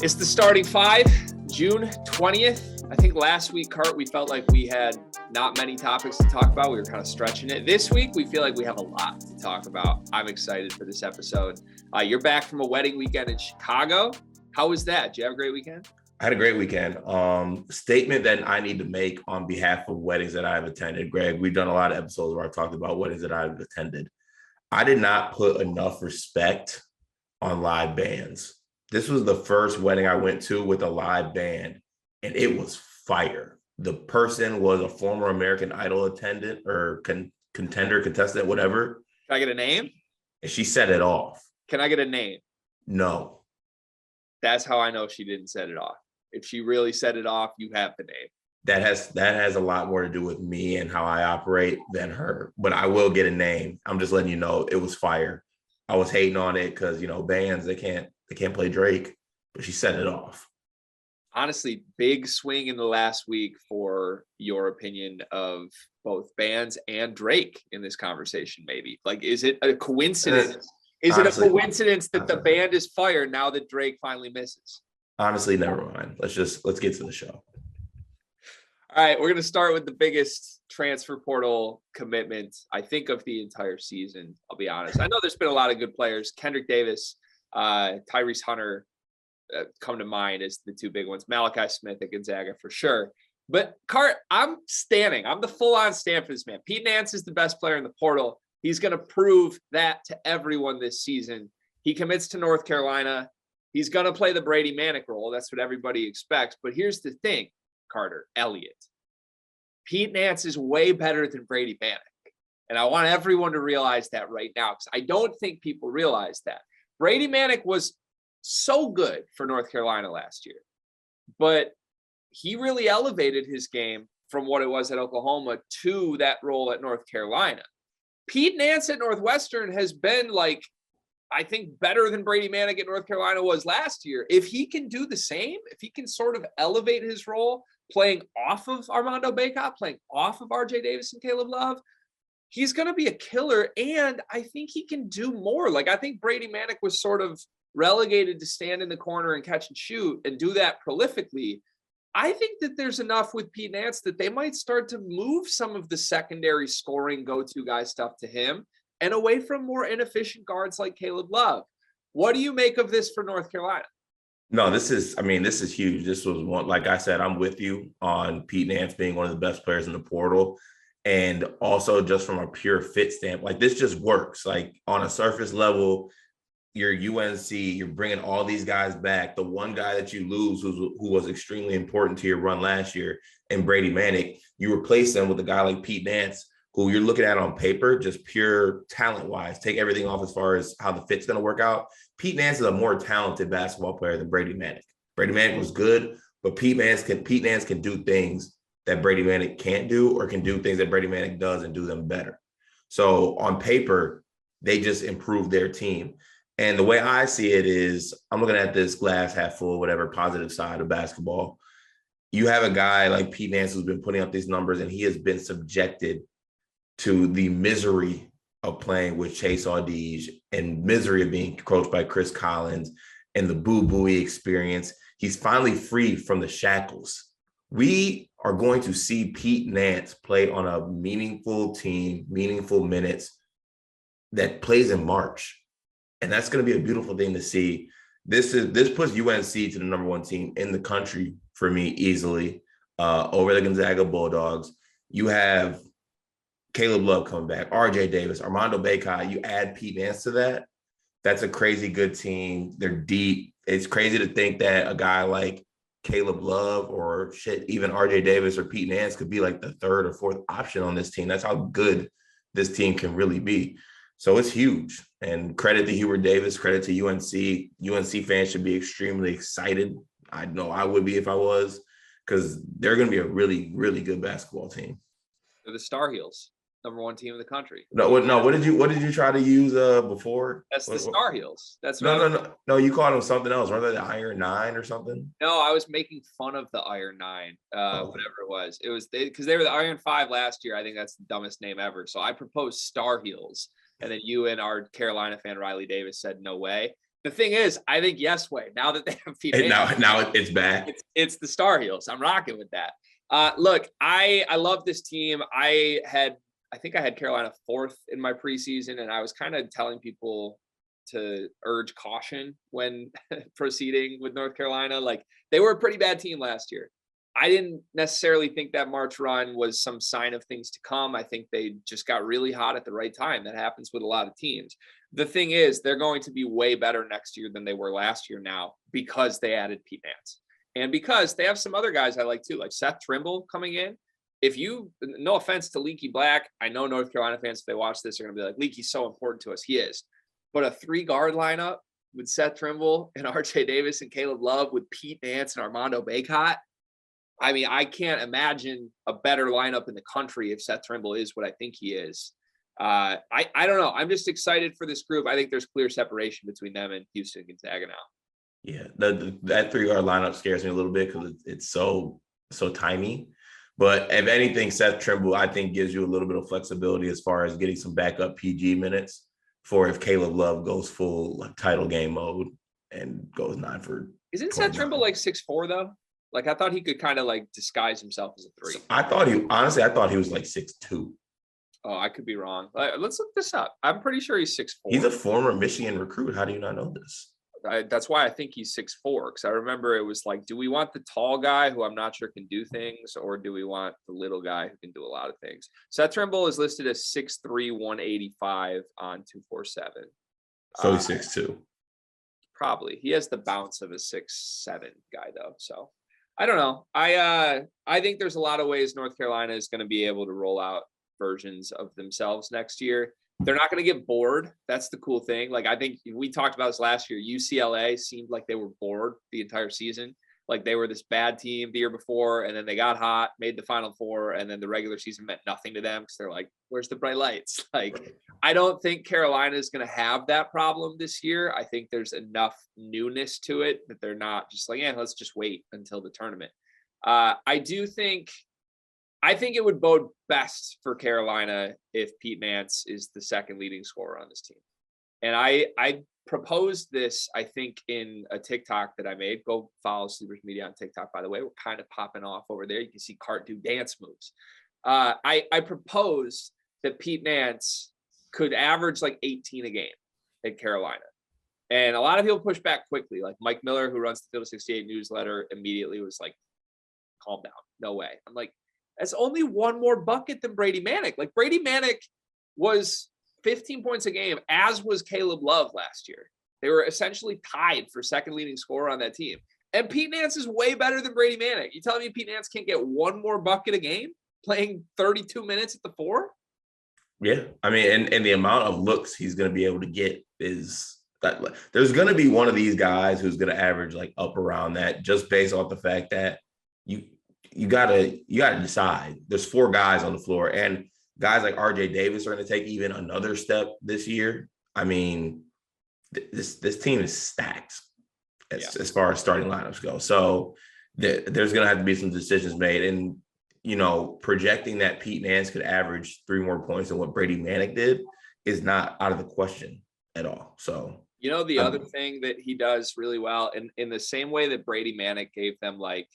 It's the starting five, June 20th. I think last week, Cart, we felt like we had not many topics to talk about. We were kind of stretching it. This week, we feel like we have a lot to talk about. I'm excited for this episode. You're back from a wedding weekend in Chicago. How was that? Did you have a great weekend? I had a great weekend. Statement that I need to make on behalf of weddings that I've attended, Greg. We've done a lot of episodes where I've talked about weddings that I've attended. I did not put enough respect on live bands. This was the first wedding I went to with a live band, and it was fire. The person was a former American Idol attendant or contestant, whatever. Can I get a name? And she set it off. Can I get a name? No. That's how I know she didn't set it off. If she really set it off, you have the name. That has a lot more to do with me and how I operate than her. But I will get a name. I'm just letting you know it was fire. I was hating on it because, bands, they can't play Drake, but she set it off. Honestly, big swing in the last week for your opinion of both bands and Drake in this conversation, maybe. Like, is it a coincidence? Is it a coincidence that the band is fired now that Drake finally misses? Honestly, never mind. Let's get to the show. All right, we're going to start with the biggest transfer portal commitment, I think, of the entire season. I'll be honest. I know there's been a lot of good players. Kendrick Davis, Tyrese Hunter come to mind as the two big ones. Malachi Smith at Gonzaga for sure. But Cart, I'm the full-on stand for this man. Pete Nance is the best player in the portal. He's going to prove that to everyone this season. He commits to North Carolina. He's going to play the Brady Manic role. That's what everybody expects. But here's the thing, Carter, Elliott. Pete Nance is way better than Brady Manic. And I want everyone to realize that right now, because I don't think people realize that. Brady Manic was so good for North Carolina last year, but he really elevated his game from what it was at Oklahoma to that role at North Carolina. Pete Nance at Northwestern has been, I think, better than Brady Manic at North Carolina was last year. If he can do the same, if he can sort of elevate his role, playing off of Armando Bacot, playing off of RJ Davis and Caleb Love, he's going to be a killer. And I think he can do more. I think Brady Manic was sort of relegated to stand in the corner and catch and shoot and do that prolifically. I think that there's enough with Pete Nance that they might start to move some of the secondary scoring go-to guy stuff to him and away from more inefficient guards like Caleb Love. What do you make of this for North Carolina? No, this is huge. This was one, like I said, I'm with you on Pete Nance being one of the best players in the portal. And also just from a pure fit standpoint, this just works. On a surface level, you're UNC, you're bringing all these guys back. The one guy that you lose who was extremely important to your run last year, and Brady Manic, you replace them with a guy like Pete Nance, who you're looking at on paper, just pure talent-wise. Take everything off as far as how the fit's going to work out. Pete Nance is a more talented basketball player than Brady Manic. Brady Manic was good, but Pete Nance can do things that Brady Manic can't do, or can do things that Brady Manic does and do them better. So on paper, they just improved their team. And the way I see it is, I'm looking at this glass half full, whatever, positive side of basketball. You have a guy like Pete Nance who's been putting up these numbers, and he has been subjected to the misery of playing with Chase Audige and misery of being coached by Chris Collins and the boo-booey experience. He's finally free from the shackles. We are going to see Pete Nance play on a meaningful team, meaningful minutes that plays in March. And that's going to be a beautiful thing to see. This puts UNC to the number one team in the country for me easily over the Gonzaga Bulldogs. You have Caleb Love coming back, RJ Davis, Armando Bacot. You add Pete Nance to that. That's a crazy good team. They're deep. It's crazy to think that a guy like Caleb Love or even RJ Davis or Pete Nance could be the third or fourth option on this team. That's how good this team can really be. So it's huge. And credit to Hubert Davis, credit to UNC. UNC fans should be extremely excited. I know I would be if I was, because they're going to be a really, really good basketball team. They're the Star Heels, number one team in the country. No. What did you try to use before? That's the Star Heels. That's no. You called them something else. Weren't they the Iron Nine or something? No, I was making fun of the Iron Nine, whatever it was. It was because they were the Iron Five last year. I think that's the dumbest name ever. So I proposed Star Heels. And then you and our Carolina fan, Riley Davis, said, no way. The thing is, I think yes way. Now that they have Pete And Nance, now it's back. it's the Star Heels. I'm rocking with that. Look, I love this team. I think I had Carolina 4th in my preseason, and I was kind of telling people to urge caution when proceeding with North Carolina. Like, they were a pretty bad team last year. I didn't necessarily think that March run was some sign of things to come. I think they just got really hot at the right time. That happens with a lot of teams. The thing is, they're going to be way better next year than they were last year now because they added Pete Nance. And because they have some other guys I like too, like Seth Trimble coming in. No offense to Leaky Black, I know North Carolina fans, if they watch this, are going to be like, Leaky's so important to us. He is. But a 3-guard lineup with Seth Trimble and RJ Davis and Caleb Love with Pete Nance and Armando Bacot. I mean, I can't imagine a better lineup in the country if Seth Trimble is what I think he is. I don't know. I'm just excited for this group. I think there's clear separation between them and Houston and Gonzaga now. Yeah, that 3-guard lineup scares me a little bit because it's so tiny. But if anything, Seth Trimble, I think, gives you a little bit of flexibility as far as getting some backup PG minutes for if Caleb Love goes full title game mode and goes 9 for. Isn't Seth Trimble like 6'4" though? Like, I thought he could kind of like disguise himself as a 3. I thought he was like 6'2". Oh, I could be wrong. Let's look this up. I'm pretty sure he's 6'4". He's a former Michigan recruit. How do you not know this? That's why I think he's 6'4", because I remember it was like, do we want the tall guy who I'm not sure can do things, or do we want the little guy who can do a lot of things? Seth Trimble is listed as 6'3", 185 on 247. So he's 6'2". Probably. He has the bounce of a 6'7" guy though. So I don't know. I think there's a lot of ways North Carolina is going to be able to roll out versions of themselves next year. They're not going to get bored. That's the cool thing. Like, I think we talked about this last year. UCLA seemed like they were bored the entire season. Like, they were this bad team the year before, and then they got hot, made the Final Four, and then the regular season meant nothing to them because they're like, where's the bright lights? Like, I don't think Carolina is going to have that problem this year. I think there's enough newness to it that they're not just like, yeah, let's just wait until the tournament. I think it would bode best for Carolina if Pete Nance is the second leading scorer on this team. And I proposed this, I think, in a TikTok that I made. Go follow Sleepers Media on TikTok, by the way. We're kind of popping off over there. You can see Cart do dance moves. I proposed that Pete Nance could average like 18 a game at Carolina. And a lot of people push back quickly. Like Mike Miller, who runs the Field of 68 newsletter, immediately was like, calm down. No way. I'm like, that's only one more bucket than Brady Manick. Like, Brady Manick was 15 points a game, as was Caleb Love last year. They were essentially tied for second leading scorer on that team. And Pete Nance is way better than Brady Manick. You telling me Pete Nance can't get one more bucket a game playing 32 minutes at the 4? Yeah. I mean, and the amount of looks he's going to be able to get is that there's going to be one of these guys who's going to average like up around that, just based off the fact that you gotta decide. There's 4 guys on the floor, and guys like RJ Davis are going to take even another step this year. I mean, this team is stacked as far as starting lineups go. So there's going to have to be some decisions made, and projecting that Pete Nance could average 3 more points than what Brady Manick did is not out of the question at all. So the other thing that he does really well, in the same way that Brady Manick gave them like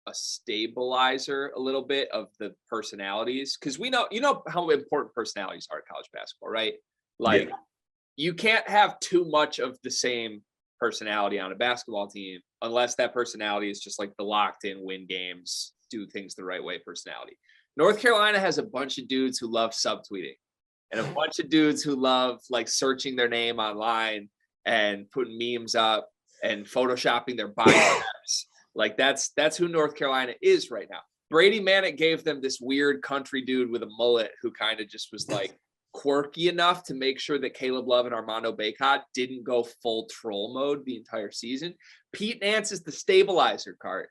a stabilizer a little bit of the personalities, because we know how important personalities are in college basketball, right? Like, you can't have too much of the same personality on a basketball team unless that personality is just like the locked in, win games, do things the right way personality. North Carolina has a bunch of dudes who love subtweeting and a bunch of dudes who love like searching their name online and putting memes up and photoshopping their bios. Like, that's who North Carolina is right now. Brady Manick gave them this weird country dude with a mullet who kind of just was like quirky enough to make sure that Caleb Love and Armando Bacot didn't go full troll mode the entire season. Pete Nance is the stabilizer card.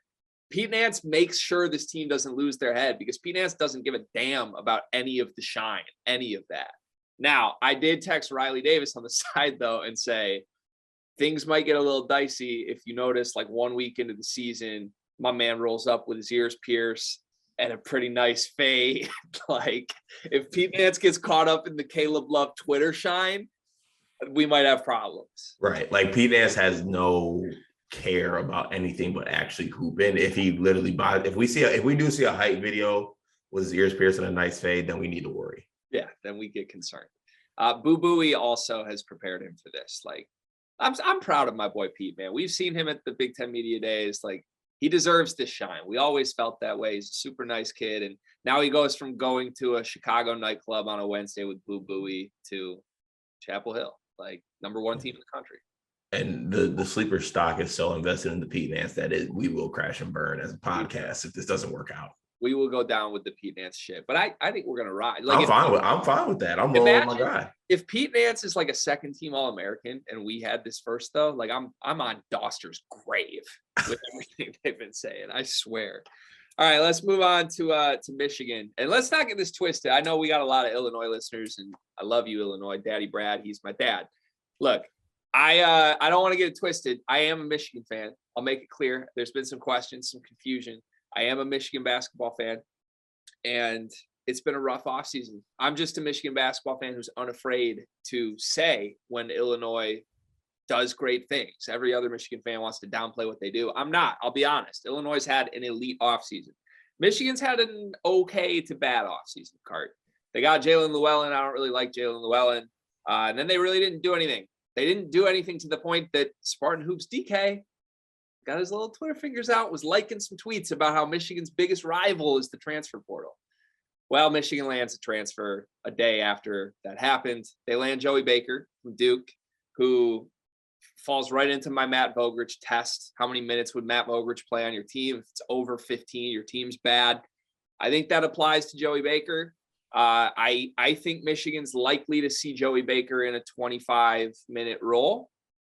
Pete Nance makes sure this team doesn't lose their head, because Pete Nance doesn't give a damn about any of the shine, any of that. Now, I did text Riley Davis on the side, though, and say, things might get a little dicey if you notice, like, 1 week into the season, my man rolls up with his ears pierced and a pretty nice fade. Like, if Pete Nance gets caught up in the Caleb Love Twitter shine, we might have problems. Right. Like Pete Nance has no care about anything but actually hooping. If he literally buys, if we do see a hype video with his ears pierced and a nice fade, then we need to worry. Yeah, then we get concerned. Boo Booey also has prepared him for this. Like, I'm proud of my boy Pete, man. We've seen him at the Big Ten Media Days. Like, he deserves this shine. We always felt that way. He's a super nice kid, and now he goes from going to a Chicago nightclub on a Wednesday with Boo Booey to Chapel Hill, like #1 team in the country. And the sleeper stock is so invested in the Pete Nance that we will crash and burn as a podcast if this doesn't work out. We will go down with the Pete Nance shit, but I think we're gonna ride. Like, I'm fine with that. I'm rolling with my guy. If Pete Nance is like a second team All-American and we had this first though, like I'm on Doster's grave with everything they've been saying. I swear. All right, let's move on to Michigan, and let's not get this twisted. I know we got a lot of Illinois listeners, and I love you, Illinois. Daddy Brad, he's my dad. Look, I don't want to get it twisted. I am a Michigan fan. I'll make it clear. There's been some questions, some confusion. I am a Michigan basketball fan, and it's been a rough offseason. I'm just a Michigan basketball fan who's unafraid to say when Illinois does great things. Every other Michigan fan wants to downplay what they do. I'm not. I'll be honest. Illinois has had an elite offseason. Michigan's had an okay to bad offseason, Cart. They got Jalen Llewellyn. I don't really like Jalen Llewellyn. And then they really didn't do anything. They didn't do anything to the point that Spartan Hoops DK got his little Twitter fingers out, was liking some tweets about how Michigan's biggest rival is the transfer portal. Well, Michigan lands a transfer a day after that happened. They land Joey Baker from Duke, who falls right into my Matt Vogrich test. How many minutes would Matt Vogrich play on your team? If it's over 15, your team's bad. I think that applies to Joey Baker. I think Michigan's likely to see Joey Baker in a 25-minute role,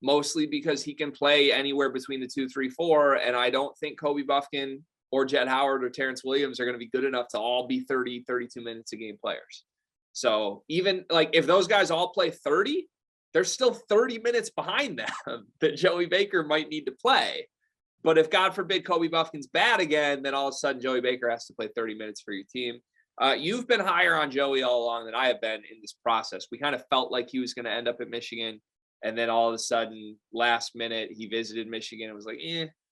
mostly because he can play anywhere between the 2, 3, 4. And I don't think Kobe Buffkin or Jett Howard or Terrence Williams are going to be good enough to all be 30, 32 minutes a game players. So even like if those guys all play 30, there's still 30 minutes behind them that Joey Baker might need to play. But if God forbid Kobe Buffkin's bad again, then all of a sudden Joey Baker has to play 30 minutes for your team. You've been higher on Joey all along than I have been in this process. We kind of felt like he was going to end up at Michigan. And then all of a sudden, last minute, he visited Michigan and was like,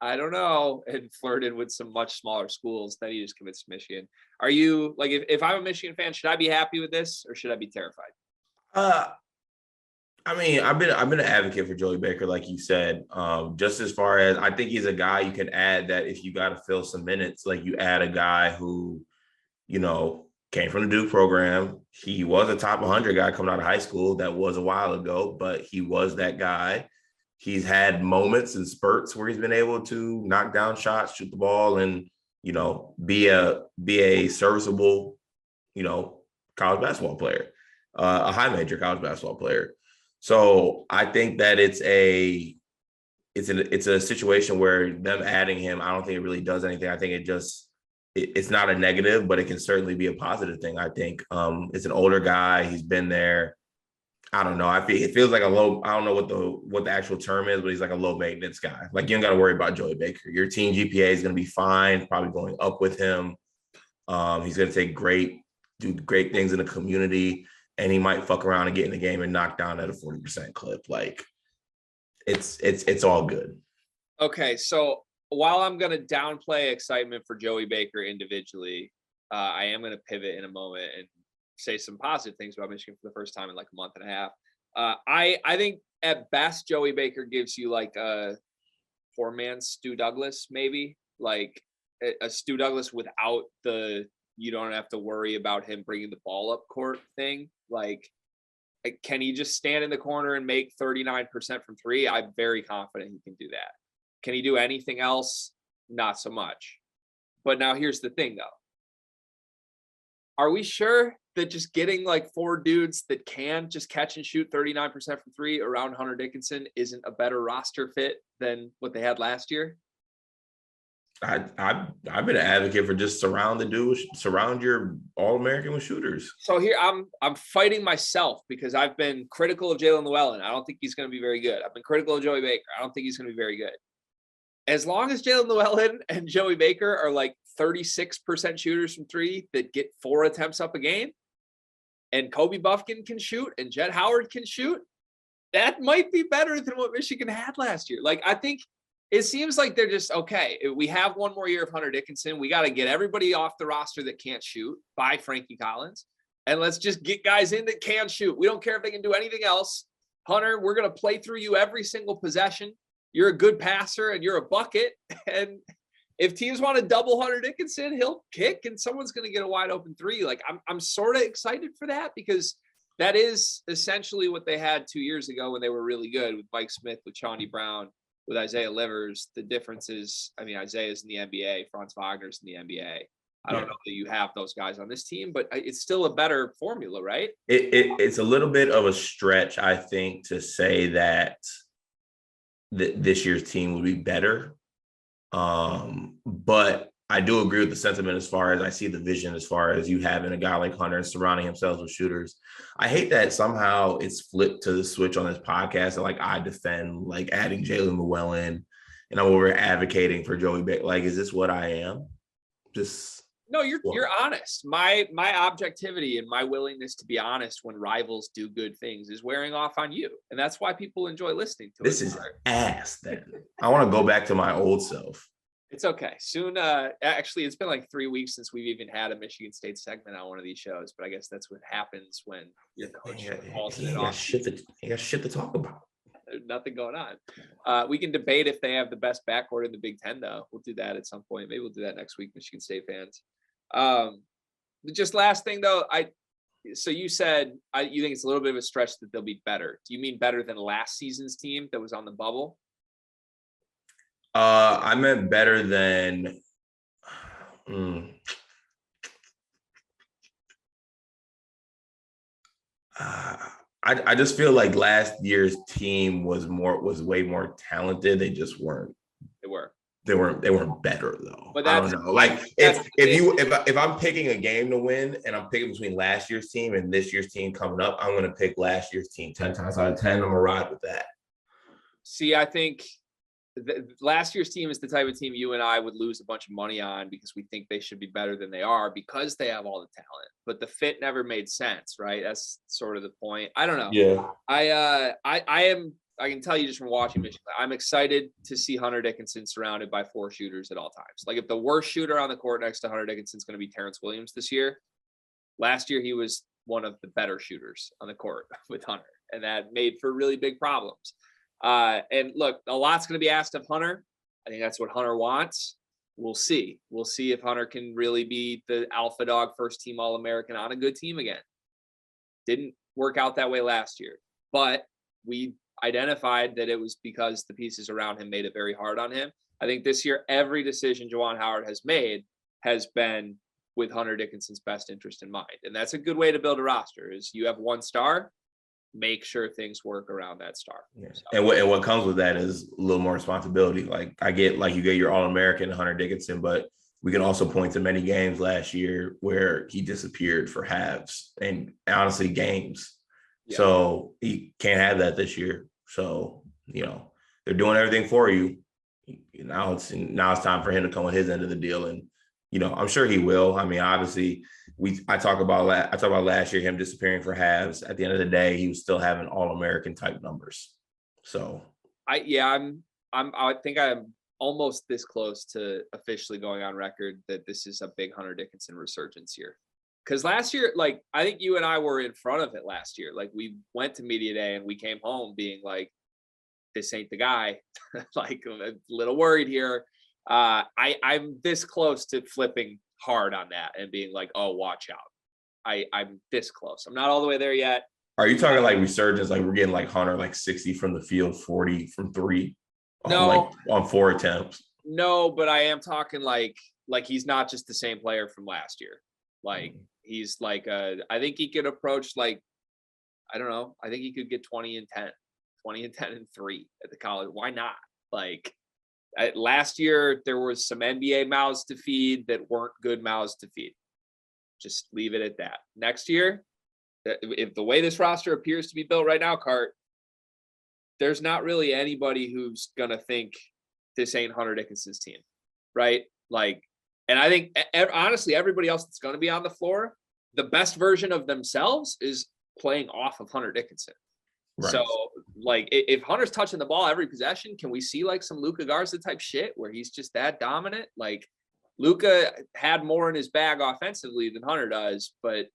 I don't know, and flirted with some much smaller schools. Then he just commits to Michigan. Are you, like, if I'm a Michigan fan, should I be happy with this or should I be terrified? I mean, I've been an advocate for Joey Baker, like you said. Just as far as I think he's a guy you can add that if you got to fill some minutes, like you add a guy who, you know, came from the Duke program. He was a top 100 guy coming out of high school. That was a while ago, but he was that guy. He's had moments and spurts where he's been able to knock down shots, shoot the ball, and, you know, be a serviceable, you know, college basketball player, a high major college basketball player. So I think that it's a situation where them adding him, I don't think it really does anything. I think it's not a negative, but it can certainly be a positive thing. I think it's an older guy. He's been there. I don't know. It feels like a low. I don't know what the actual term is, but he's like a low maintenance guy. Like you don't got to worry about Joey Baker. Your team GPA is going to be fine. Probably going up with him. He's going to do great things in the community, and he might fuck around and get in the game and knock down at a 40% clip. Like it's all good. Okay, so while I'm going to downplay excitement for Joey Baker individually, I am going to pivot in a moment and say some positive things about Michigan for the first time in like a month and a half. I think at best, Joey Baker gives you like a poor-man Stu Douglas, maybe like a Stu Douglas without you don't have to worry about him bringing the ball up court thing. Like, can he just stand in the corner and make 39% from three? I'm very confident he can do that. Can he do anything else? Not so much. But now here's the thing, though. Are we sure that just getting like 4 dudes that can just catch and shoot 39% from three around Hunter Dickinson isn't a better roster fit than what they had last year? I've been an advocate for just surround your All-American with shooters. So here I'm fighting myself because I've been critical of Jalen Llewellyn. I don't think he's going to be very good. I've been critical of Joey Baker. I don't think he's going to be very good. As long as Jalen Llewellyn and Joey Baker are like 36% shooters from three that get 4 attempts up a game, and Kobe Buffkin can shoot and Jett Howard can shoot, that might be better than what Michigan had last year. Like, I think it seems like they're just, okay, we have one more year of Hunter Dickinson. We got to get everybody off the roster that can't shoot by Frankie Collins. And let's just get guys in that can shoot. We don't care if they can do anything else. Hunter, we're going to play through you every single possession. You're a good passer and you're a bucket. And if teams want to double Hunter Dickinson, he'll kick and someone's going to get a wide open three. Like, I'm sort of excited for that because that is essentially what they had 2 years ago when they were really good with Mike Smith, with Chauncey Brown, with Isaiah Livers. The difference is, I mean, Isaiah's in the NBA, Franz Wagner's in the NBA. I don't know that you have those guys on this team, but it's still a better formula, right? It's a little bit of a stretch, I think, to say that this year's team would be better. But I do agree with the sentiment as far as I see the vision as far as you having a guy like Hunter and surrounding himself with shooters. I hate that somehow it's flipped to the switch on this podcast and like I defend like adding Jalen Llewellyn and I'm over advocating for Joey Beck. Like, is this what I am? No, you're honest. My objectivity and my willingness to be honest when rivals do good things is wearing off on you. And that's why people enjoy listening to it. This is ass then. I want to go back to my old self. It's okay. Soon, actually, it's been like 3 weeks since we've even had a Michigan State segment on one of these shows. But I guess that's what happens when your coach calls it off. You got shit to talk about. There's nothing going on. We can debate if they have the best backcourt in the Big Ten, though. We'll do that at some point. Maybe we'll do that next week, Michigan State fans. Just last thing, though. So you said you think it's a little bit of a stretch that they'll be better. Do you mean better than last season's team that was on the bubble? I meant better than I just feel like last year's team was way more talented. They just weren't. They weren't better though. But I don't know. Like if I'm picking a game to win and I'm picking between last year's team and this year's team coming up, I'm gonna pick last year's team 10 times out of 10. I'm gonna ride with that. See, I think last year's team is the type of team you and I would lose a bunch of money on because we think they should be better than they are because they have all the talent, but the fit never made sense, right? That's sort of the point. I don't know. Yeah. I can tell you just from watching Michigan, I'm excited to see Hunter Dickinson surrounded by 4 shooters at all times. Like if the worst shooter on the court next to Hunter Dickinson is going to be Terrence Williams this year, last year he was one of the better shooters on the court with Hunter, and that made for really big problems. And look, a lot's going to be asked of Hunter. I think that's what Hunter wants. We'll see. We'll see if Hunter can really be the alpha dog first team All-American on a good team again. Didn't work out that way last year, but we identified that it was because the pieces around him made it very hard on him. I think this year, every decision Juwan Howard has made has been with Hunter Dickinson's best interest in mind. And that's a good way to build a roster is you have one star, make sure things work around that star. Yeah. So. And what comes with that is a little more responsibility. Like I get like you get your All-American Hunter Dickinson, but we can also point to many games last year where he disappeared for halves and honestly games. Yeah. So he can't have that this year. So, they're doing everything for you. Now it's time for him to come with his end of the deal. And, I'm sure he will. I mean, obviously I talk about last year, him disappearing for halves. At the end of the day, he was still having All-American type numbers. So I think I'm almost this close to officially going on record that this is a big Hunter Dickinson resurgence year. Because last year, like, I think you and I were in front of it last year. Like, we went to media day and we came home being like, this ain't the guy. Like, I'm a little worried here. I'm this close to flipping hard on that and being like, oh, watch out. I'm this close. I'm not all the way there yet. Are you talking like resurgence? Like, we're getting like Hunter, like 60 from the field, 40 from 3? No. On 4 attempts? No, but I am talking like he's not just the same player from last year. Like, he's like, I think he could approach I think he could get 20 and 10 and 3 at the college. Why not? Like last year, there was some NBA mouths to feed that weren't good mouths to feed. Just leave it at that. Next year, if the way this roster appears to be built right now, Cart, there's not really anybody who's going to think this ain't Hunter Dickinson's team, right? Like, and I think, honestly, everybody else that's going to be on the floor, the best version of themselves is playing off of Hunter Dickinson. So, Right. like, if Hunter's touching the ball every possession, can we see like some Luka Garza type shit where he's just that dominant? Like, Luka had more in his bag offensively than Hunter does, but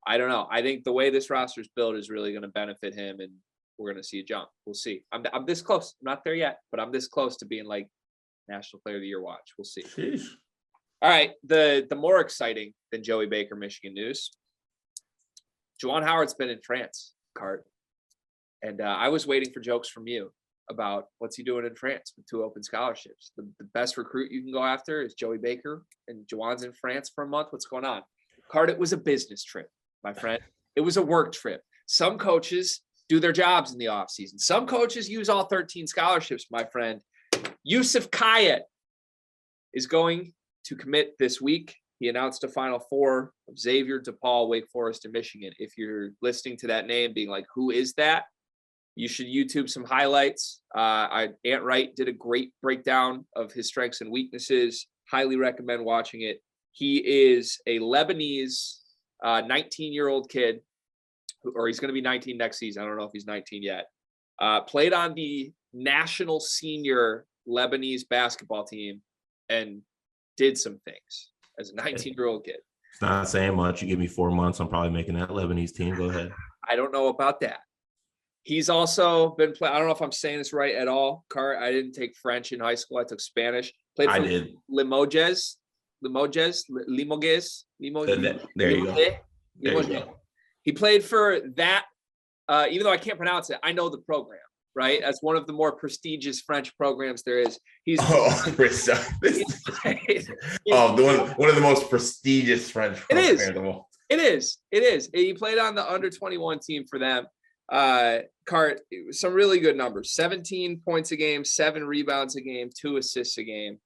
I don't know. I think the way this roster's built is really going to benefit him, and we're going to see a jump. We'll see. I'm this close. I'm not there yet, but I'm this close to being like National Player of the Year watch. We'll see. Sheesh. All right, the more exciting than Joey Baker Michigan news. Juwan Howard's been in France, Cart. And I was waiting for jokes from you about what's he doing in France with 2 open scholarships. The best recruit you can go after is Joey Baker, and Juwan's in France for a month. What's going on? Cart, it was a business trip, my friend. It was a work trip. Some coaches do their jobs in the offseason. Some coaches use all 13 scholarships, my friend. Youssef Hayat is going to commit this week. He announced a Final Four of Xavier, DePaul, Wake Forest, and Michigan. If you're listening to that name being like, who is that? You should YouTube some highlights. Ant Wright did a great breakdown of his strengths and weaknesses. Highly recommend watching it. He is a Lebanese 19-year-old kid, or he's going to be 19 next season. I don't know if he's 19 yet. Played on the national senior Lebanese basketball team and did some things as a 19-year-old kid. It's not saying much. You give me 4 months, I'm probably making that Lebanese team. Go ahead. I don't know about that. He's also been playing. I don't know if I'm saying this right at all, Cart. I didn't take French in high school. I took Spanish. Played for Limoges. There you go. He played for that. Even though I can't pronounce it, I know the program, right? As one of the more prestigious French programs there is. One of the most prestigious French programs. It is. He played on the under-21 team for them. Cart, some really good numbers. 17 points a game, 7 rebounds a game, 2 assists a game.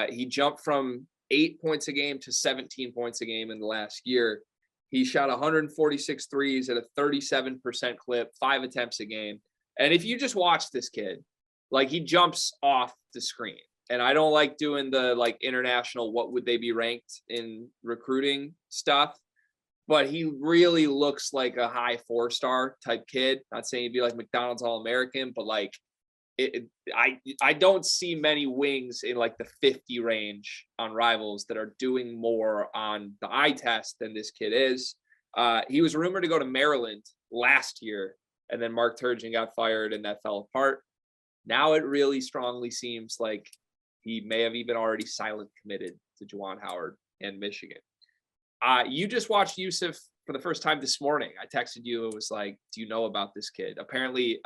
He jumped from 8 points a game to 17 points a game in the last year. He shot 146 threes at a 37% clip, 5 attempts a game. And if you just watch this kid, like, he jumps off the screen. And I don't like doing the like international, what would they be ranked in recruiting stuff. But he really looks like a high 4-star type kid. Not saying he'd be like McDonald's All-American, but like I don't see many wings in like the 50 range on Rivals that are doing more on the eye test than this kid is. He was rumored to go to Maryland last year, and then Mark Turgeon got fired and that fell apart. Now it really strongly seems like he may have even already silent committed to Juwan Howard and Michigan. You just watched Youssef for the first time this morning. I texted you. It was like, do you know about this kid? Apparently,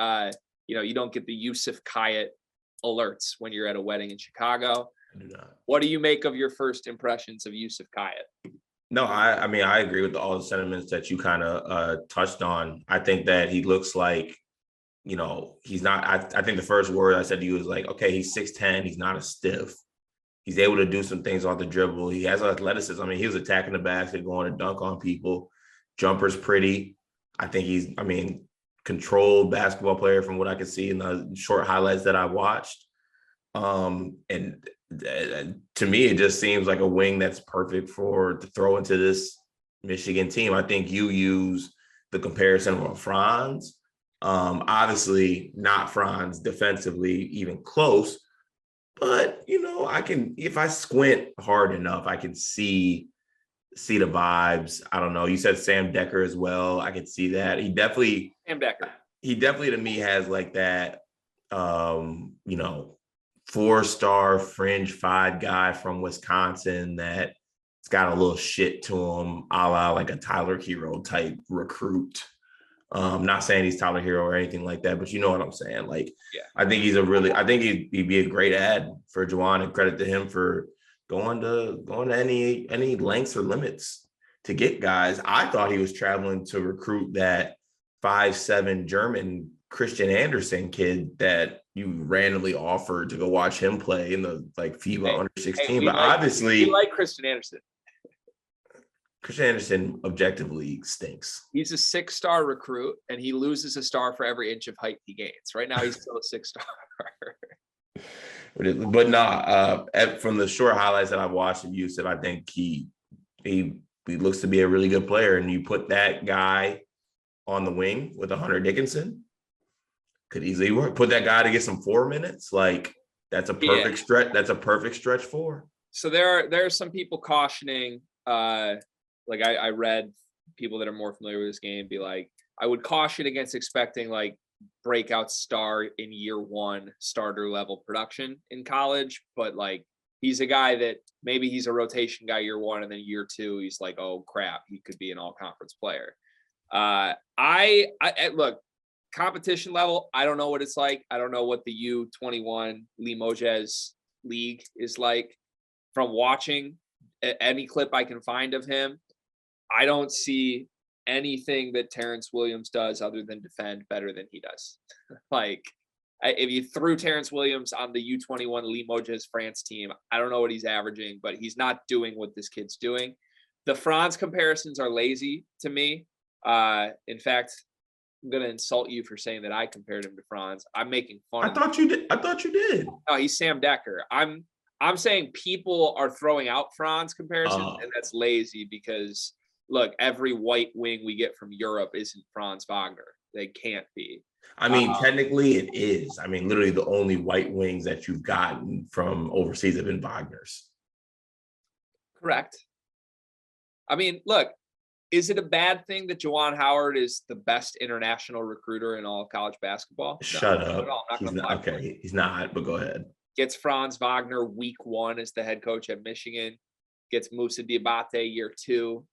you don't get the Youssef Hayat alerts when you're at a wedding in Chicago. I do not. What do you make of your first impressions of Youssef Hayat? No, I mean, I agree with all the sentiments that you kind of touched on. I think that he looks like, he's not, I think the first word I said to you was like, okay, he's 6'10", he's not a stiff. He's able to do some things off the dribble. He has athleticism. I mean, he was attacking the basket, going to dunk on people. Jumper's pretty. I think he's, controlled basketball player from what I could see in the short highlights that I watched. And to me, it just seems like a wing that's perfect to throw into this Michigan team. I think you use the comparison of Franz. Obviously not Franz defensively even close, but I can, if I squint hard enough, I can see the vibes. I don't know. You said Sam Decker as well. I can see that. Sam Decker. He definitely to me has like that 4-star fringe 5 guy from Wisconsin that's got a little shit to him, a la like a Tyler Hero type recruit. Not saying he's Tyler Hero or anything like that, but you know what I'm saying. Like, yeah. I think he'd be a great ad for Juwan, and credit to him for going to any lengths or limits to get guys. I thought he was traveling to recruit that 5'7" German Christian Anderson kid that you randomly offered to go watch him play in the FIBA under 16. But obviously, we like Christian Anderson. Christian Anderson objectively stinks. He's a 6-star recruit, and he loses a star for every inch of height he gains. Right now, he's still a 6-star. But nah, from the short highlights that I've watched of Youssef, I think he looks to be a really good player. And you put that guy on the wing with a Hunter Dickinson, Could easily work. Put that guy to get some 4 minutes. Like that's a perfect stretch. That's a perfect stretch for. So there are some people cautioning. Like I read people that are more familiar with this game be like, I would caution against expecting like breakout star in year one starter level production in college, but like he's a guy that maybe he's a rotation guy year one, and then year two he's like, oh crap, he could be an all conference player. I look, competition level, I don't know what it's like. I don't know what the U21 Limoges league is like. From watching any clip I can find of him, I don't see anything that Terrence Williams does other than defend better than he does. Like, if you threw Terrence Williams on the U21 Limoges France team, I don't know what he's averaging, but he's not doing what this kid's doing. The Franz comparisons are lazy to me. In fact, I'm going to insult you for saying that I compared him to Franz. I'm making fun of him. I thought you did. No, he's Sam Decker. I'm saying people are throwing out Franz comparisons, and that's lazy because, look, every white wing we get from Europe isn't Franz Wagner. They can't be. I mean, technically it is. I mean, literally the only white wings that you've gotten from overseas have been Wagner's. Correct. I mean, look, is it a bad thing that Juwan Howard is the best international recruiter in all of college basketball? Shut up. He's not, okay, he's not, but go ahead. Gets Franz Wagner week one as the head coach at Michigan. Gets Moussa Diabate year two.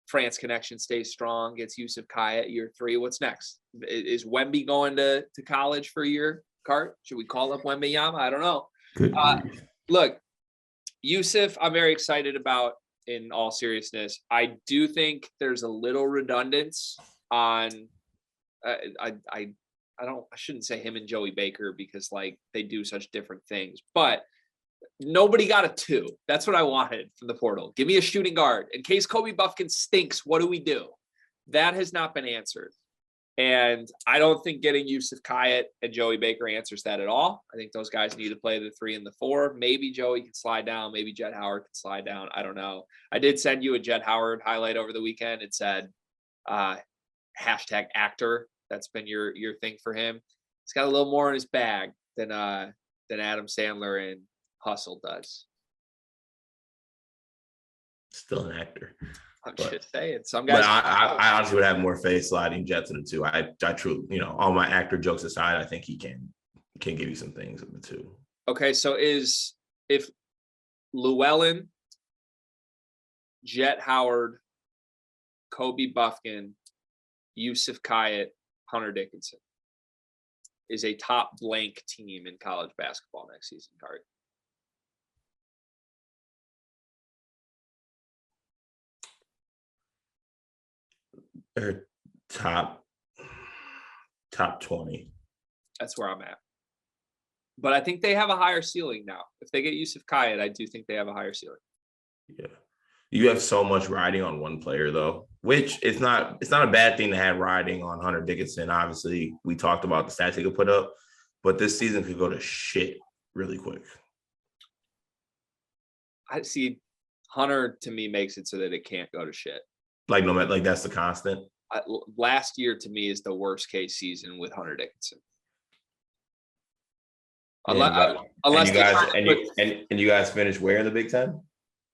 France connection stays strong. Gets Youssef Hayat year three. What's next? Is Wemby going to college for a year? Cart? Should we call up Wembyama? I don't know. Look, Youssef, I'm very excited about. In all seriousness, I do think there's a little redundance on. I shouldn't say him and Joey Baker because like they do such different things, but nobody got a 2. That's what I wanted from the portal. Give me a shooting guard in case Kobe Buffkin stinks. What do we do? That has not been answered. And I don't think getting Youssef Hayat and Joey Baker answers that at all. I think those guys need to play the 3 and the 4. Maybe Joey can slide down. Maybe Jet Howard can slide down. I don't know. I did send you a Jet Howard highlight over the weekend. It said hashtag actor. That's been your thing for him. He's got a little more in his bag than Adam Sandler and Hustle does. Still an actor. I'm just saying. Some guys. But I honestly would have more faith sliding Jet to the 2. I truly, all my actor jokes aside, I think he can give you some things in the 2. Okay, so if Llewellyn, Jet Howard, Kobe Buffkin, Youssef Hayat, Hunter Dickinson is a top blank team in college basketball next season, Card. They're top 20. That's where I'm at. But I think they have a higher ceiling now. If they get Youssef Hayat, I do think they have a higher ceiling. Yeah. You have so much riding on one player though, which it's not a bad thing to have riding on Hunter Dickinson. Obviously, we talked about the stats he could put up, but this season could go to shit really quick. I see Hunter to me makes it so that it can't go to shit. Like no matter, like that's the constant. Last year to me is the worst case season with Hunter Dickinson. Unless you guys finished where in the Big Ten?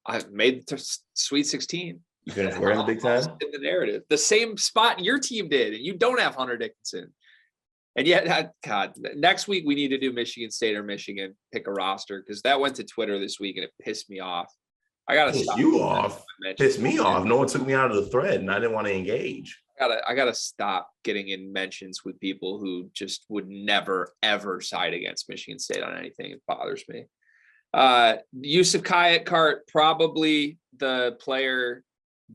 I made the Sweet 16. You finished where in the Big Ten? In the narrative, the same spot your team did, and you don't have Hunter Dickinson. And yet, God, next week we need to do Michigan State or Michigan, pick a roster, because that went to Twitter this week and it pissed me off. I gotta piss stop. You off. Pissed me off. No one took me out of the thread, and I didn't want to engage. I gotta stop getting in mentions with people who just would never ever side against Michigan State on anything. It bothers me. Youssef Hayat, Cart, probably the player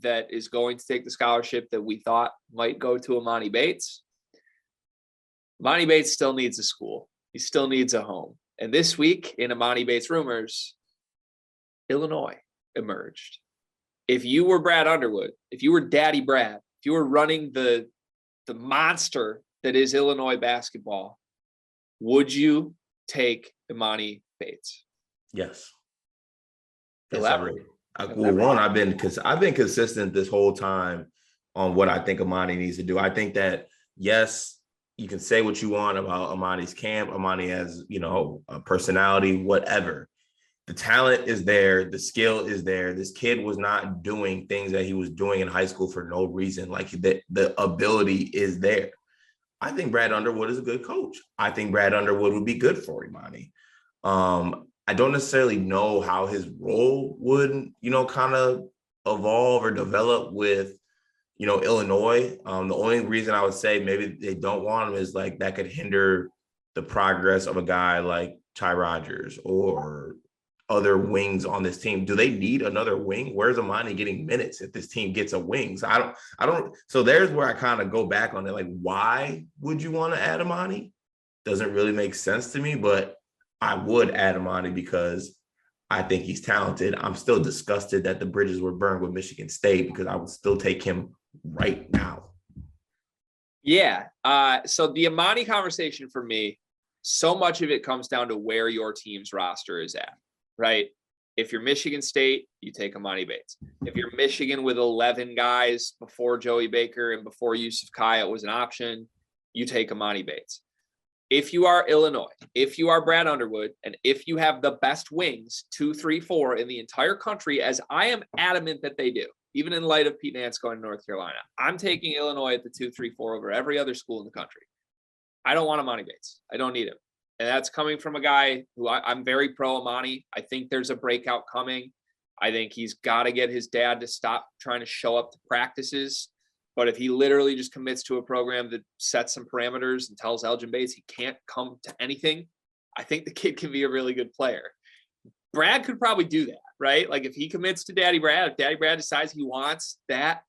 that is going to take the scholarship that we thought might go to Emoni Bates. Emoni Bates still needs a school. He still needs a home. And this week in Emoni Bates rumors, Illinois emerged. If you were Brad Underwood, if you were Daddy Brad, if you were running the monster that is Illinois basketball, would you take Emoni Bates? Yes. Elaborate. One, I've been consistent this whole time on what I think Emoni needs to do. I think that yes, you can say what you want about Emoni's camp. Emoni has, a personality, whatever. The talent is there. The skill is there. This kid was not doing things that he was doing in high school for no reason. Like the ability is there. I think Brad Underwood is a good coach. I think Brad Underwood would be good for Emoni. I don't necessarily know how his role would, kind of evolve or develop with, Illinois. The only reason I would say maybe they don't want him is like that could hinder the progress of a guy like Ty Rodgers or other wings on this team. Do they need another wing? Where's Emoni getting minutes if this team gets a wing? So I don't. So there's where I kind of go back on it. Like, why would you want to add Emoni? Doesn't really make sense to me, but I would add Emoni because I think he's talented. I'm still disgusted that the bridges were burned with Michigan State because I would still take him right now. Yeah. So the Emoni conversation for me, so much of it comes down to where your team's roster is at. Right? If you're Michigan State, you take Emoni Bates. If you're Michigan with 11 guys before Joey Baker and before Youssef Hayat was an option, you take Emoni Bates. If you are Illinois, if you are Brad Underwood, and if you have the best wings, 2, 3, 4 in the entire country, as I am adamant that they do, even in light of Pete Nance going to North Carolina, I'm taking Illinois at the 2, 3, 4 over every other school in the country. I don't want Emoni Bates. I don't need him. And that's coming from a guy who I'm very pro Emoni. I think there's a breakout coming. I think he's got to get his dad to stop trying to show up to practices. But if he literally just commits to a program that sets some parameters and tells Elgin Bates he can't come to anything, I think the kid can be a really good player. Brad could probably do that, right? Like if he commits to Daddy Brad, if Daddy Brad decides he wants that,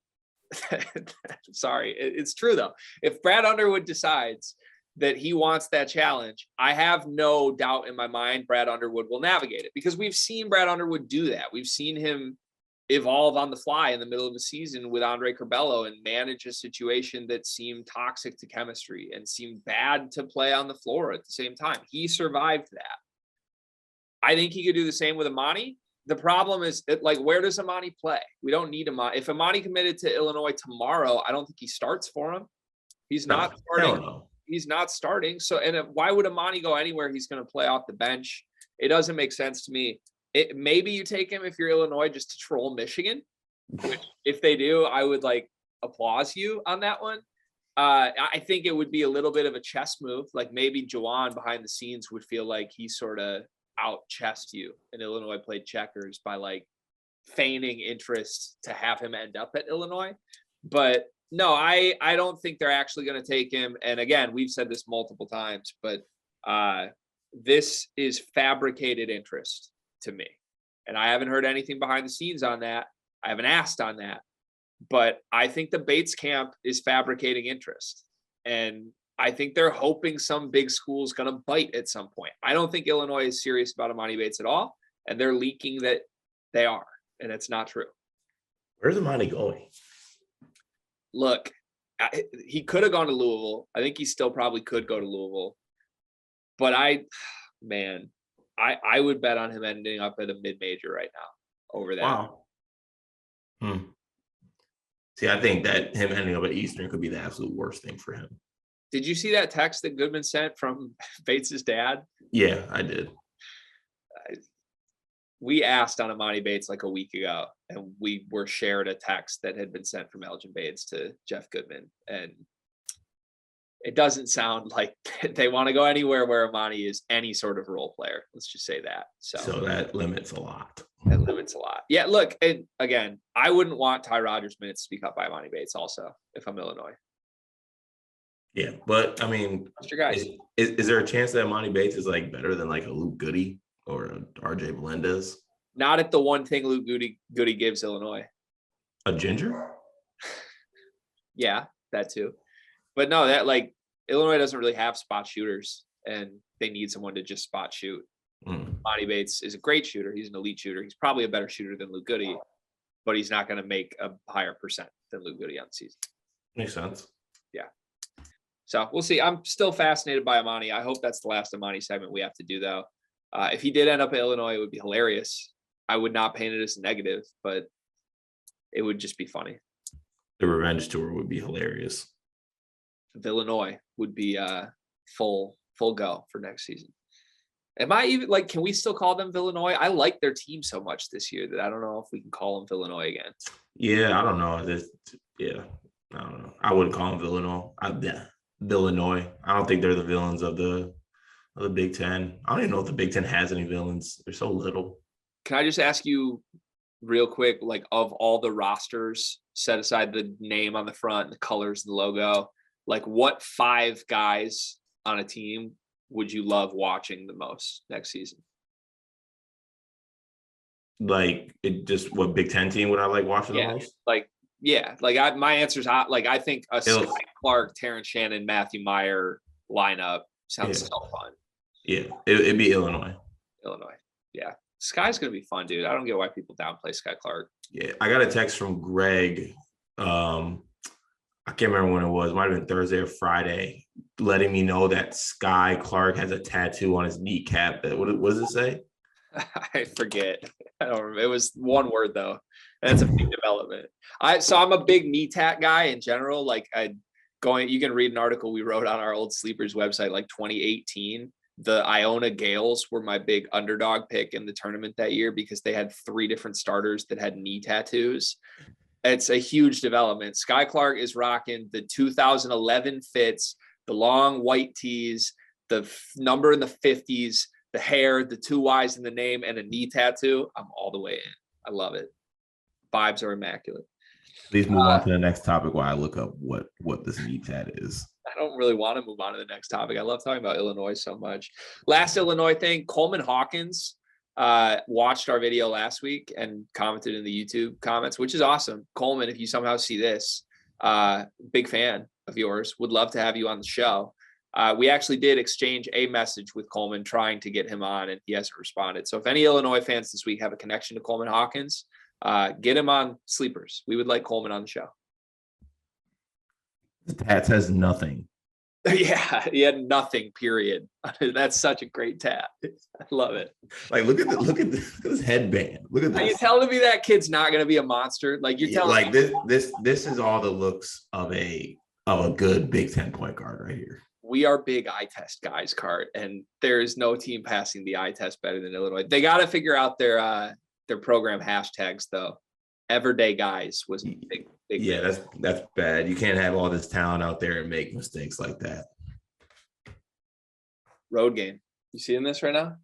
sorry, it's true though. If Brad Underwood decides that he wants that challenge, I have no doubt in my mind Brad Underwood will navigate it because we've seen Brad Underwood do that. We've seen him evolve on the fly in the middle of the season with Andre Curbelo and manage a situation that seemed toxic to chemistry and seemed bad to play on the floor at the same time. He survived that. I think he could do the same with Emoni. The problem is that, like, where does Emoni play? We don't need Emoni. If Emoni committed to Illinois tomorrow, I don't think he starts for him. He's not starting. No. He's not starting. So, and why would Emoni go anywhere? He's going to play off the bench. It doesn't make sense to me. Maybe you take him if you're Illinois just to troll Michigan, which if they do, I would like applause you on that one. I think it would be a little bit of a chess move. Like maybe Juwan behind the scenes would feel like he sort of out chessed you and Illinois played checkers by like feigning interest to have him end up at Illinois. But no, I don't think they're actually going to take him. And again, we've said this multiple times, but this is fabricated interest to me. And I haven't heard anything behind the scenes on that. I haven't asked on that. But I think the Bates camp is fabricating interest. And I think they're hoping some big school is going to bite at some point. I don't think Illinois is serious about Emoni Bates at all. And they're leaking that they are. And it's not true. Where's Emoni going? Look, he could have gone to Louisville. I think he still probably could go to Louisville. But I would bet on him ending up at a mid-major right now over that. Wow. See, I think that him ending up at Eastern could be the absolute worst thing for him. Did you see that text that Goodman sent from Bates' dad? Yeah, I did. We asked on Emoni Bates like a week ago, and we were shared a text that had been sent from Elgin Bates to Jeff Goodman. And it doesn't sound like they want to go anywhere where Emoni is any sort of role player. Let's just say that. So that limits a lot. That limits a lot. Yeah, look, and again, I wouldn't want Ty Rodgers' minutes to be cut by Emoni Bates also if I'm Illinois. Yeah, but I mean, is there a chance that Emoni Bates is like better than like a Luke Goody or a RJ Melendez? Not at the one thing Luke Goody gives Illinois. A ginger? Yeah, that too. But no, that like Illinois doesn't really have spot shooters, and they need someone to just spot shoot. Emoni Bates is a great shooter. He's an elite shooter. He's probably a better shooter than Luke Goody, but he's not going to make a higher percent than Luke Goody on the season. Makes sense. Yeah. So we'll see. I'm still fascinated by Emoni. I hope that's the last Emoni segment we have to do, though. If he did end up at Illinois, it would be hilarious. I would not paint it as a negative, but it would just be funny. The revenge tour would be hilarious. Illinois would be full go for next season. Am I even like? Can we still call them Illinois? I like their team so much this year that I don't know if we can call them Illinois again. Yeah, I don't know. I don't know. I wouldn't call them Illinois. Illinois. I don't think they're the villains of the Big Ten. I don't even know if the Big Ten has any villains. They're so little. Can I just ask you real quick, like of all the rosters, set aside the name on the front, the colors, the logo, like what 5 guys on a team would you love watching the most next season? Like it just what Big Ten team would I like watching the most? My answer is I think a Sky Clark, Terrence Shannon, Matthew Meyer lineup sounds so fun. Yeah, it'd be Illinois. Yeah. Sky's gonna be fun, dude. I don't get why people downplay Sky Clark. Yeah, I got a text from Greg. I can't remember when it was. It might have been Thursday or Friday, letting me know that Sky Clark has a tattoo on his kneecap. What does it say? I forget. I don't remember. It was one word though. That's a big development. I'm a big knee tat guy in general. Like you can read an article we wrote on our old Sleepers website, like 2018. The Iona Gales were my big underdog pick in the tournament that year because they had 3 different starters that had knee tattoos. It's a huge development. Sky Clark is rocking the 2011 fits, the long white tees, the number in the 50s, the hair, the 2 Y's in the name, and a knee tattoo. I'm all the way in. I love it. Vibes are immaculate. Please move on to the next topic while I look up what this knee tat is. I don't really want to move on to the next topic. I love talking about Illinois so much. Last Illinois thing, Coleman Hawkins watched our video last week and commented in the YouTube comments, which is awesome. Coleman, if you somehow see this, big fan of yours, would love to have you on the show. We actually did exchange a message with Coleman trying to get him on, and he hasn't responded. So if any Illinois fans this week have a connection to Coleman Hawkins, get him on Sleepers. We would like Coleman on the show. The tat says nothing. Yeah, he had nothing, period. That's such a great tat. I love it. Like, look at this headband. Look at this. Are you telling me that kid's not going to be a monster? Like you're telling me this is all the looks of a good Big Ten point guard right here. We are big eye test guys, Cart, and there is no team passing the eye test better than Illinois. They got to figure out their program hashtags though. Everyday guys was big. Yeah, that's bad. You can't have all this talent out there and make mistakes like that. Road game. You seeing this right now?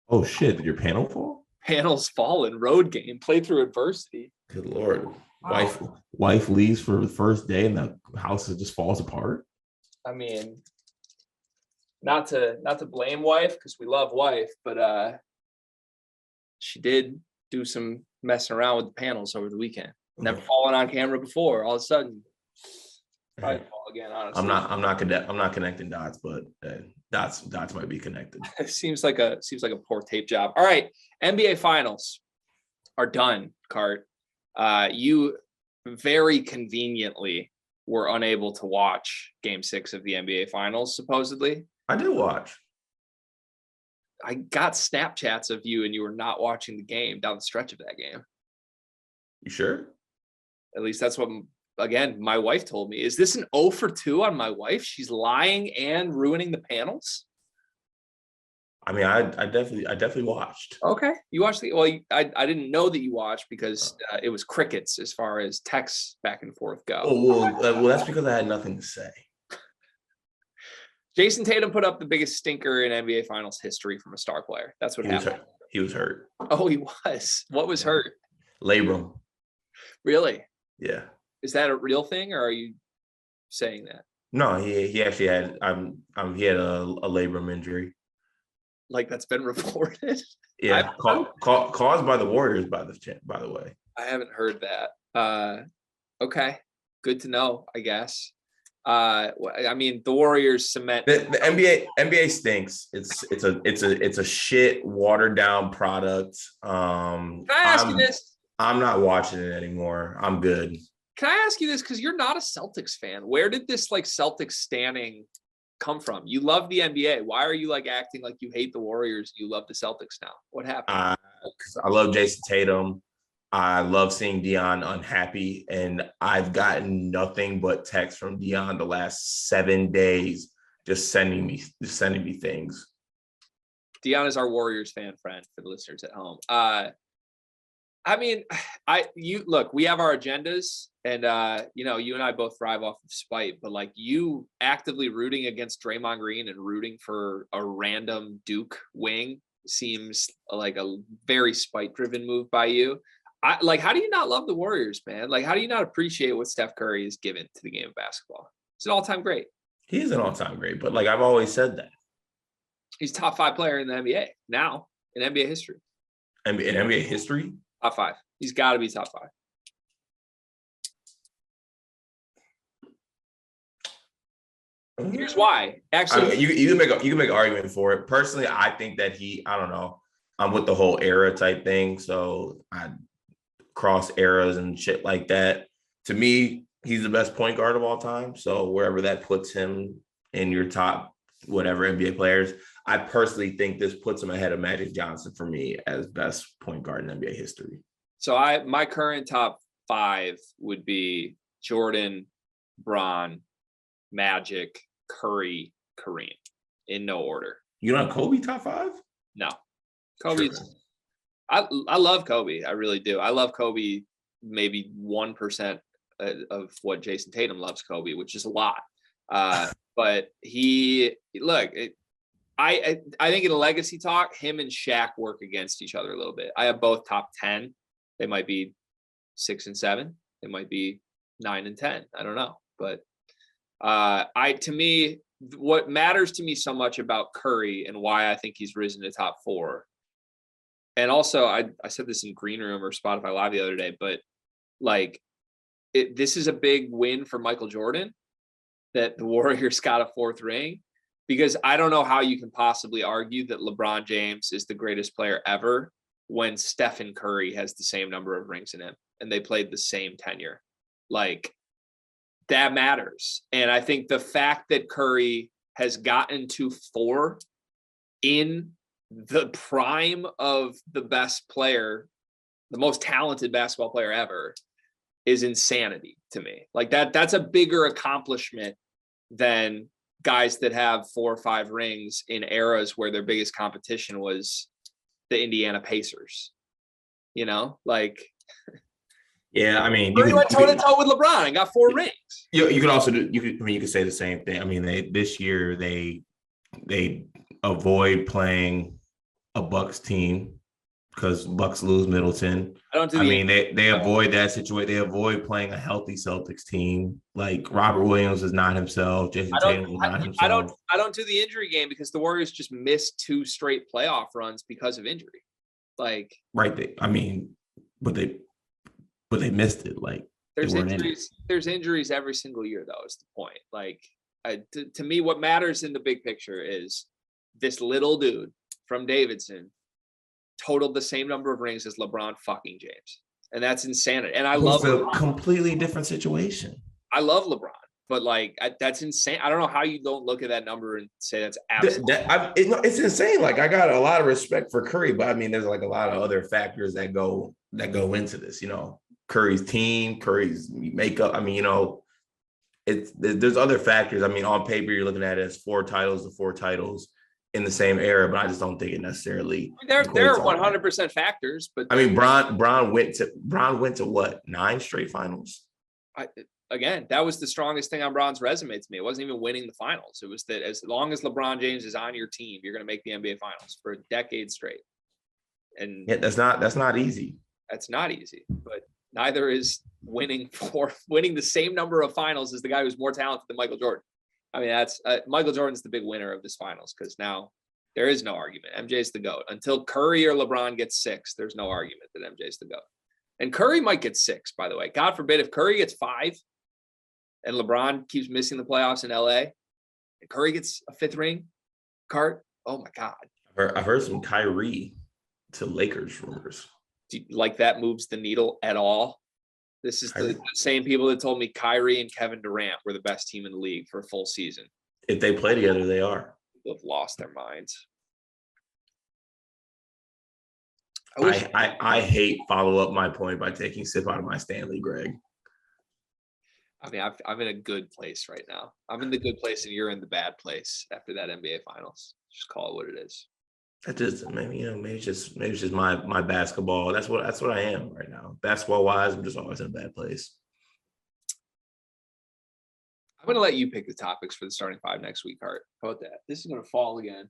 Oh shit! Did your panel fall? Panel's fallen. Road game. Play through adversity. Good Lord. Wow. Wife leaves for the first day and the house just falls apart. I mean, not to blame wife because we love wife, but she did do some messing around with the panels over the weekend. Never fallen on camera before. All of a sudden, probably fall again. Honestly, I'm not connecting dots, but dots might be connected. It seems like a poor tape job. All right, NBA Finals are done. Cart, you very conveniently were unable to watch Game 6 of the NBA Finals. Supposedly, I did watch. I got Snapchats of you, and you were not watching the game down the stretch of that game. You sure? At least that's what, again, my wife told me. Is this an 0 for 2 on my wife? She's lying and ruining the panels? I mean, I definitely watched. Okay. You watched I didn't know that you watched because it was crickets as far as texts back and forth go. Oh, well, that's because I had nothing to say. Jason Tatum put up the biggest stinker in NBA Finals history from a star player. That's what happened. He was hurt. Oh, he was. What was hurt? Labrum. Really? Yeah. Is that a real thing, or are you saying that? No, he actually had he had a labrum injury. Like that's been reported? Yeah, caused by the Warriors, by the way. I haven't heard that. Okay, good to know, I guess. I mean, the Warriors cement the NBA stinks. It's a shit watered down product. Can I ask you this? I'm not watching it anymore. I'm good. Can I ask you this? Because you're not a Celtics fan. Where did this like Celtics standing come from? You love the NBA. Why are you like acting like you hate the Warriors? You love the Celtics now. What happened? Because I love Jason Tatum. I love seeing Dion unhappy, and I've gotten nothing but text from Dion the last 7 days, just sending me things. Dion is our Warriors fan friend for the listeners at home. I mean, you look, we have our agendas, and you and I both thrive off of spite, but like you actively rooting against Draymond Green and rooting for a random Duke wing seems like a very spite-driven move by you. How do you not love the Warriors, man? Like, how do you not appreciate what Steph Curry has given to the game of basketball? It's an all-time great. He's an all-time great, but like I've always said that. He's top 5 player in the NBA now in NBA history. In NBA history? Top 5. He's got to be top 5. Here's why. Actually, I mean, you can make an argument for it. Personally, I think that I don't know. I'm with the whole era type thing, so I cross eras and shit like that. To me, he's the best point guard of all time. So wherever that puts him in your top whatever NBA players, I personally think this puts him ahead of Magic Johnson for me as best point guard in NBA history. So my current top 5 would be Jordan, Bron, Magic, Curry, Kareem, in no order. You don't have Kobe top 5? No. Kobe's sure. I love Kobe. I really do. I love Kobe maybe 1% of what Jason Tatum loves Kobe, which is a lot. But I think in a legacy talk, him and Shaq work against each other a little bit. I have both top 10. They might be 6 and 7. They might be 9 and 10. I don't know. But to me, what matters to me so much about Curry and why I think he's risen to top 4. And also, I said this in Green Room or Spotify Live the other day, but like, this is a big win for Michael Jordan that the Warriors got a 4th ring, because I don't know how you can possibly argue that LeBron James is the greatest player ever when Stephen Curry has the same number of rings in him and they played the same tenure. Like, that matters. And I think the fact that Curry has gotten to 4 in the prime of the best player, the most talented basketball player ever, is insanity to me. Like that's a bigger accomplishment than guys that have 4 or 5 rings in eras where their biggest competition was the Indiana Pacers. Like, yeah, I mean, Curry went toe to toe with LeBron and got 4 rings. You could also you could say the same thing. I mean, this year they avoid playing a Bucks team because Bucks lose Middleton. They avoid that situation. They avoid playing a healthy Celtics team. Like Robert Williams is not himself. Jason Tatum is not himself. I don't do the injury game because the Warriors just missed 2 straight playoff runs because of injury. Like, right. But they missed it. Like, there's injuries every single year, though, is the point. Like, to me, what matters in the big picture is this little dude from Davidson totaled the same number of rings as LeBron fucking James. And that's insanity. And I love a completely different situation. I love LeBron, but like, that's insane. I don't know how you don't look at that number and say that's absolutely. It's insane. Like, I got a lot of respect for Curry, but I mean, there's like a lot of other factors that go into this, Curry's team, Curry's makeup. I mean, there's other factors. I mean, on paper, you're looking at it as 4 titles in the same era, but I just don't think it necessarily. There are 100% factors, but I mean, Bron went to what, 9 straight finals? Again, that was the strongest thing on Bron's resume to me. It wasn't even winning the finals. It was that as long as LeBron James is on your team, you're going to make the NBA finals for a decade straight. And yeah, that's not easy. That's not easy, but neither is winning the same number of finals as the guy who's more talented than Michael Jordan. I mean, that's Michael Jordan's the big winner of this finals, because now there is no argument. MJ's the GOAT. Until Curry or LeBron gets 6, there's no argument that MJ's the GOAT. And Curry might get 6, by the way. God forbid if Curry gets 5 and LeBron keeps missing the playoffs in LA and Curry gets a 5th ring, oh my God. I've heard some Kyrie to Lakers rumors. Do you like that moves the needle at all? This is the same people that told me Kyrie and Kevin Durant were the best team in the league for a full season. If they play together, they are. People have lost their minds. I wish. I hate follow up my point by taking sip out of my Stanley, Greg. I mean, I'm in a good place right now. I'm in the good place, and you're in the bad place after that NBA Finals. Just call it what it is. That just maybe maybe it's just my basketball. That's what I am right now. Basketball wise, I'm just always in a bad place. I'm gonna let you pick the topics for the starting five next week, Hart. How about that? This is gonna fall again. Can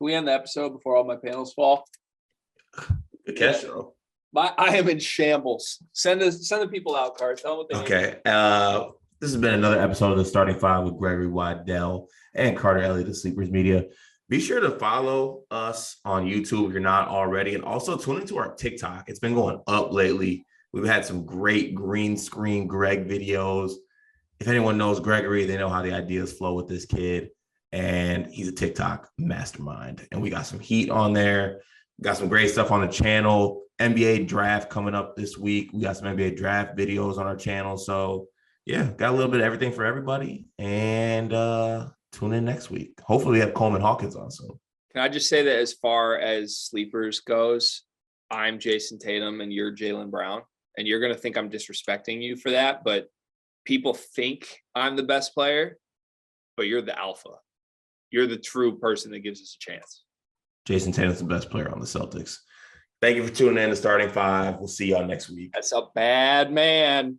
we end the episode before all my panels fall? Good catch, though. I am in shambles. Send the people out, Hart. Tell them what they need. Okay. This has been another episode of the Starting Five with Gregory Waddell and Carter Elliott of Sleepers Media. Be sure to follow us on YouTube if you're not already, and also tune into our TikTok. It's been going up lately. We've had some great green screen Greg videos. If anyone knows Gregory, they know how the ideas flow with this kid, and he's a TikTok mastermind. And we got some heat on there. We got some great stuff on the channel. NBA draft coming up this week. We got some NBA draft videos on our channel. So yeah, got a little bit of everything for everybody. And tune in next week. Hopefully we have Coleman Hawkins on soon. Can I just say that as far as sleepers goes, I'm Jason Tatum and you're Jaylen Brown. And you're going to think I'm disrespecting you for that, but people think I'm the best player, but you're the alpha. You're the true person that gives us a chance. Jason Tatum's the best player on the Celtics. Thank you for tuning in to Starting Five. We'll see y'all next week. That's a bad man.